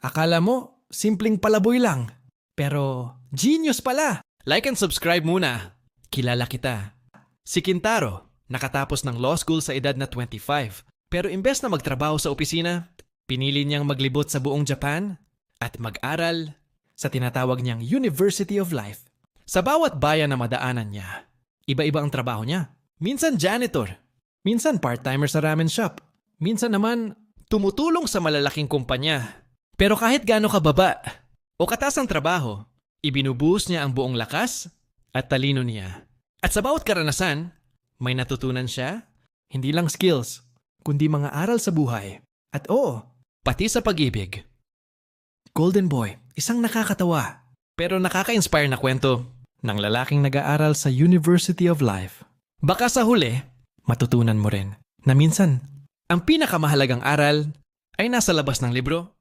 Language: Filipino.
Akala mo, simpleng palaboy lang. Pero, genius pala. Like and subscribe muna. Kilala kita. Si Kintaro, nakatapos ng law school sa edad na 25. Pero imbes na magtrabaho sa opisina, pinili niyang maglibot sa buong Japan at mag-aral sa tinatawag niyang University of Life. Sa bawat bayan na madaanan niya, iba-iba ang trabaho niya. Minsan janitor, minsan part-timer sa ramen shop, minsan naman tumutulong sa malalaking kumpanya. Pero kahit gaano kababa o katas ang trabaho, ibinubuhos niya ang buong lakas at talino niya. At sa bawat karanasan, may natutunan siya, hindi lang skills, kundi mga aral sa buhay. At oo, pati sa pag-ibig. Golden Boy, isang nakakatawa pero nakaka-inspire na kwento ng lalaking nag-aaral sa University of Life. Baka sa huli, matutunan mo rin na minsan, ang pinakamahalagang aral ay nasa labas ng libro.